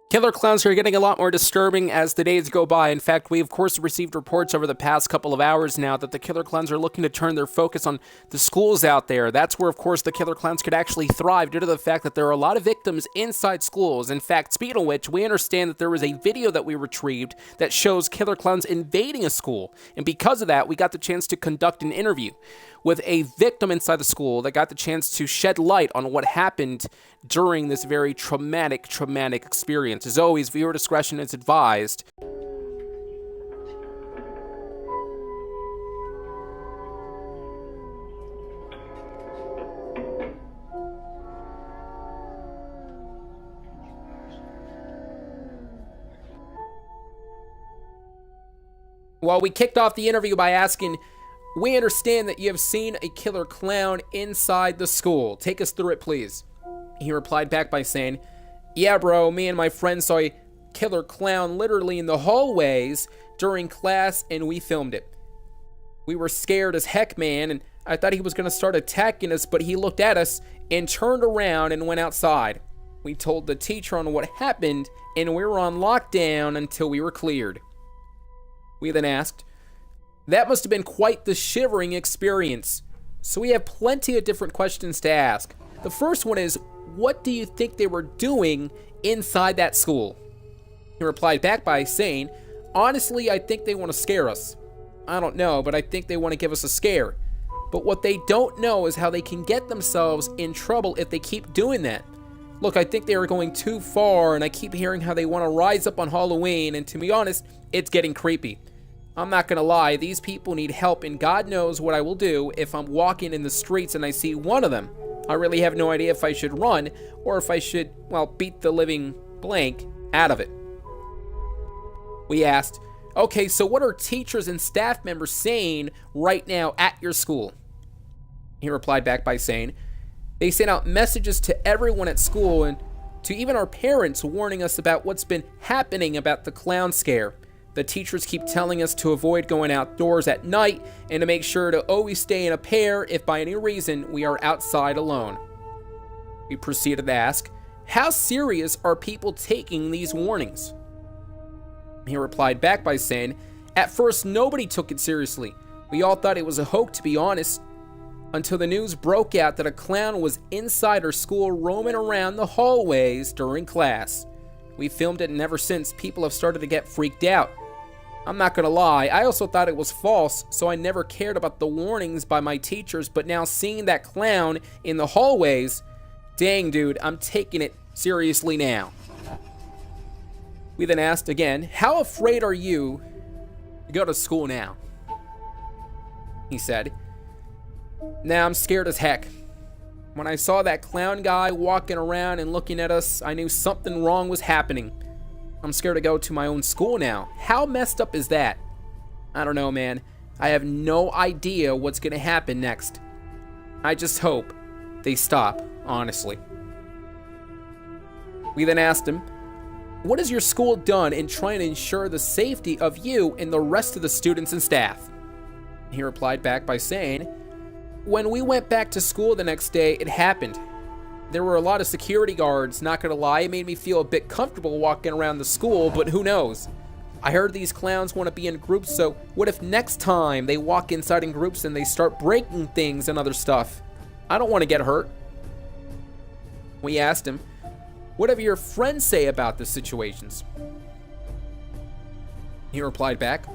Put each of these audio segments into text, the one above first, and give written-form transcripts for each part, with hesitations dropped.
Killer clowns are getting a lot more disturbing as the days go by. In fact, we of course received reports over the past couple of hours now that the killer clowns are looking to turn their focus on the schools out there. That's where, of course, the killer clowns could actually thrive due to the fact that there are a lot of victims inside schools. In fact, speaking of which, we understand that there was a video that we retrieved that shows killer clowns invading a school. And because of that, we got the chance to conduct an interview with a victim inside the school that got the chance to shed light on what happened during this very traumatic experience. As always, viewer discretion is advised. Well, we kicked off the interview by asking, we understand that you have seen a killer clown inside the school. Take us through it, please. He replied back by saying, yeah, bro, me and my friend saw a killer clown literally in the hallways during class, and we filmed it. We were scared as heck, man, and I thought he was going to start attacking us, but he looked at us and turned around and went outside. We told the teacher on what happened, and we were on lockdown until we were cleared. We then asked, that must have been quite the shivering experience. So we have plenty of different questions to ask. The first one is, what do you think they were doing inside that school? He replied back by saying, honestly, I think they want to scare us. I don't know, but I think they want to give us a scare. But what they don't know is how they can get themselves in trouble if they keep doing that. Look, I think they are going too far, and I keep hearing how they want to rise up on Halloween, and to be honest, it's getting creepy. I'm not gonna lie, these people need help, and God knows what I will do if I'm walking in the streets and I see one of them. I really have no idea if I should run or if I should, well, beat the living blank out of it. We asked, okay, so what are teachers and staff members saying right now at your school? He replied back by saying, they sent out messages to everyone at school and to even our parents warning us about what's been happening about the clown scare. The teachers keep telling us to avoid going outdoors at night and to make sure to always stay in a pair if by any reason we are outside alone. We proceeded to ask, how serious are people taking these warnings? He replied back by saying, at first nobody took it seriously. We all thought it was a hoax, to be honest, until the news broke out that a clown was inside our school roaming around the hallways during class. We filmed it, and ever since, people have started to get freaked out. I'm not gonna lie, I also thought it was false, so I never cared about the warnings by my teachers, but now seeing that clown in the hallways, dang dude, I'm taking it seriously now. We then asked again, how afraid are you to go to school now? He said, nah, I'm scared as heck. When I saw that clown guy walking around and looking at us, I knew something wrong was happening. I'm scared to go to my own school now. How messed up is that? I don't know, man. I have no idea what's gonna happen next. I just hope they stop, honestly. We then asked him, what has your school done in trying to ensure the safety of you and the rest of the students and staff? He replied back by saying, when we went back to school the next day, it happened. There were a lot of security guards, not gonna lie. It made me feel a bit comfortable walking around the school, but who knows? I heard these clowns want to be in groups, so what if next time they walk inside in groups and they start breaking things and other stuff? I don't want to get hurt. We asked him, what have your friends say about the situations? He replied back,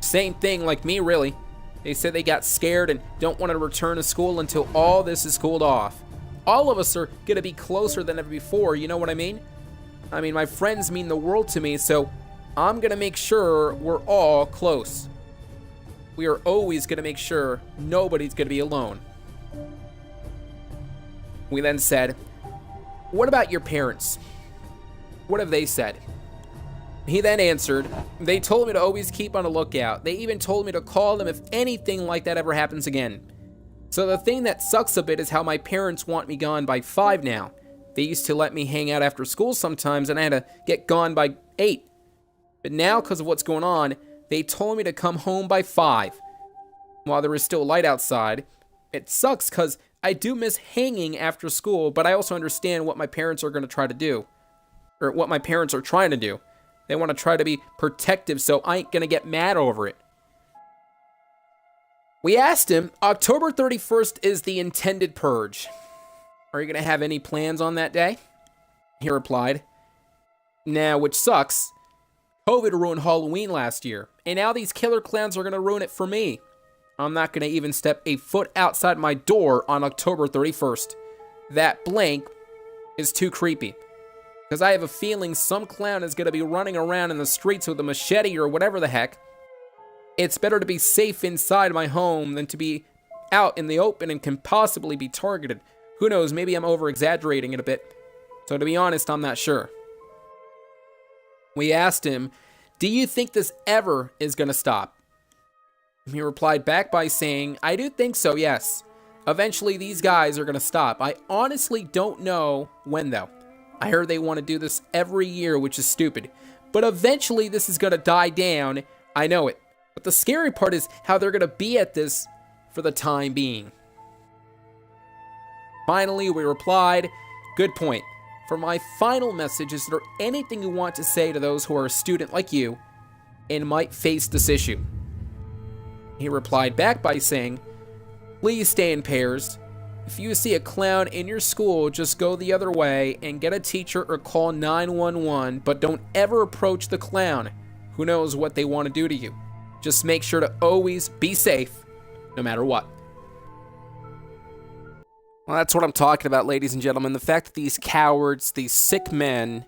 same thing like me, really. They said they got scared and don't want to return to school until all this is cooled off. All of us are going to be closer than ever before, you know what I mean? I mean, my friends mean the world to me, so I'm going to make sure we're all close. We are always going to make sure nobody's going to be alone. We then said, what about your parents? What have they said? He then answered, they told me to always keep on the lookout. They even told me to call them if anything like that ever happens again. So the thing that sucks a bit is how my parents want me gone by 5 now. They used to let me hang out after school sometimes, and I had to get gone by 8. But now, because of what's going on, they told me to come home by 5. While there is still light outside, it sucks because I do miss hanging after school, but I also understand what my parents are going to try to do. or what my parents are trying to do. They want to try to be protective, so I ain't gonna get mad over it. We asked him, October 31st is the intended purge. Are you gonna have any plans on that day? He replied, nah, which sucks. COVID ruined Halloween last year, and now these killer clowns are gonna ruin it for me. I'm not gonna even step a foot outside my door on October 31st. That blank is too creepy. Because I have a feeling some clown is gonna be running around in the streets with a machete or whatever the heck. It's better to be safe inside my home than to be out in the open and can possibly be targeted. Who knows, maybe I'm over-exaggerating it a bit. So to be honest, I'm not sure. We asked him, do you think this ever is gonna stop? He replied back by saying, I do think so, yes. Eventually these guys are gonna stop. I honestly don't know when though. I heard they want to do this every year, which is stupid. But eventually this is gonna die down. I know it. But the scary part is how they're gonna be at this for the time being. Finally, we replied, good point. For my final message, is there anything you want to say to those who are a student like you and might face this issue? He replied back by saying, please stay in pairs. If you see a clown in your school, just go the other way and get a teacher or call 911, but don't ever approach the clown. Who knows what they want to do to you? Just make sure to always be safe, no matter what. Well, that's what I'm talking about, ladies and gentlemen. The fact that these cowards, these sick men,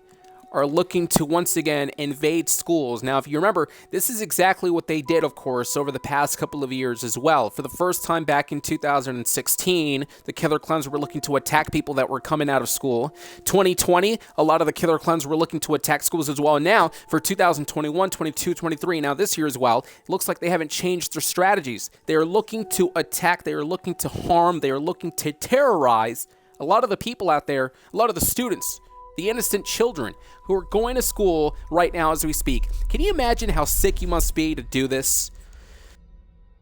are looking to once again invade schools. Now, if you remember, this is exactly what they did, of course, over the past couple of years as well. For the first time back in 2016, the killer clowns were looking to attack people that were coming out of school. 2020, a lot of the killer clowns were looking to attack schools as well. And now, for 2021, 22, 23, now this year as well, it looks like they haven't changed their strategies. They are looking to attack, they are looking to harm, they are looking to terrorize a lot of the people out there, a lot of the students, the innocent children who are going to school right now as we speak. Can you imagine how sick you must be to do this?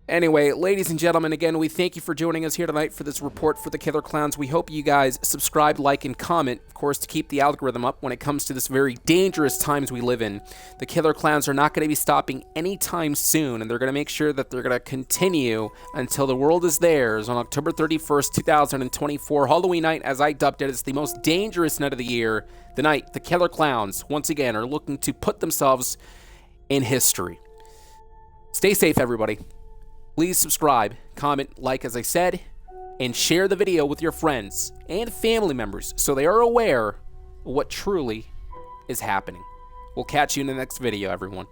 Anyway, ladies and gentlemen, again, we thank you for joining us here tonight for this report for the killer clowns. We hope you guys subscribe, like, and comment, of course, to keep the algorithm up when it comes to this very dangerous times we live in. The killer clowns are not going to be stopping anytime soon, and they're going to make sure that they're going to continue until the world is theirs on October 31st, 2024, Halloween night, as I dubbed it. It's the most dangerous night of the year. The night the killer clowns, once again, are looking to put themselves in history. Stay safe, everybody. Please subscribe, comment, like, as I said, and share the video with your friends and family members so they are aware of what truly is happening. We'll catch you in the next video, everyone.